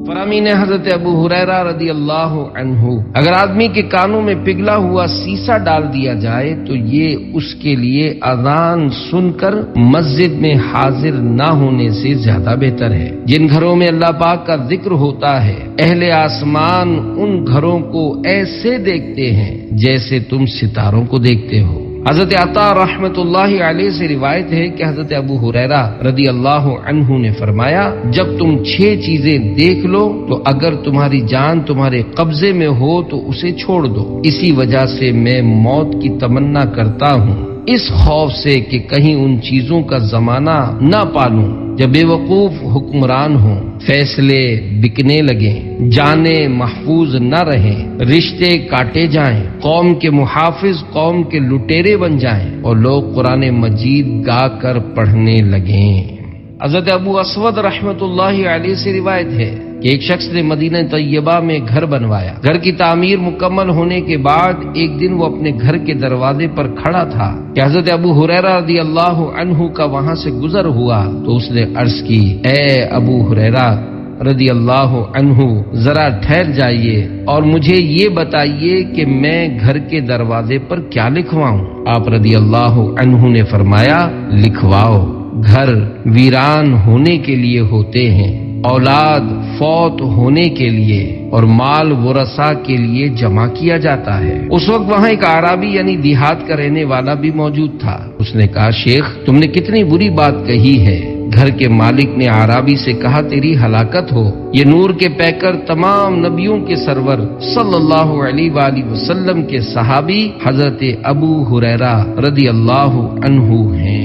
فرامین حضرت ابو ہریرہ رضی اللہ عنہ، اگر آدمی کے کانوں میں پگھلا ہوا سیسا ڈال دیا جائے تو یہ اس کے لیے اذان سن کر مسجد میں حاضر نہ ہونے سے زیادہ بہتر ہے۔ جن گھروں میں اللہ پاک کا ذکر ہوتا ہے، اہل آسمان ان گھروں کو ایسے دیکھتے ہیں جیسے تم ستاروں کو دیکھتے ہو۔ حضرت عطا رحمت اللہ علیہ سے روایت ہے کہ حضرت ابو ہریرہ رضی اللہ عنہ نے فرمایا، جب تم 6 چیزیں دیکھ لو تو اگر تمہاری جان تمہارے قبضے میں ہو تو اسے چھوڑ دو۔ اسی وجہ سے میں موت کی تمنا کرتا ہوں، اس خوف سے کہ کہیں ان چیزوں کا زمانہ نہ پالوں جب بے وقوف حکمران ہوں، فیصلے بکنے لگیں، جانیں محفوظ نہ رہیں، رشتے کاٹے جائیں، قوم کے محافظ قوم کے لٹیرے بن جائیں اور لوگ قرآن مجید گا کر پڑھنے لگیں۔ حضرت ابو اسود رحمت اللہ علیہ سے روایت ہے کہ ایک شخص نے مدینہ طیبہ میں گھر بنوایا۔ گھر کی تعمیر مکمل ہونے کے بعد ایک دن وہ اپنے گھر کے دروازے پر کھڑا تھا کہ حضرت ابو ہریرہ رضی اللہ عنہ کا وہاں سے گزر ہوا تو اس نے عرض کی، اے ابو ہریرہ رضی اللہ عنہ، ذرا ٹھہر جائیے اور مجھے یہ بتائیے کہ میں گھر کے دروازے پر کیا لکھواؤں؟ آپ رضی اللہ عنہ نے فرمایا، لکھواؤ، گھر ویران ہونے کے لیے ہوتے ہیں، اولاد فوت ہونے کے لیے اور مال ورثہ کے لیے جمع کیا جاتا ہے۔ اس وقت وہاں ایک اعرابی یعنی دیہات کا رہنے والا بھی موجود تھا۔ اس نے کہا، شیخ تم نے کتنی بری بات کہی ہے۔ گھر کے مالک نے اعرابی سے کہا، تیری ہلاکت ہو، یہ نور کے پیکر تمام نبیوں کے سرور صلی اللہ علیہ وآلہ وسلم کے صحابی حضرت ابو ہریرہ رضی اللہ عنہ ہیں۔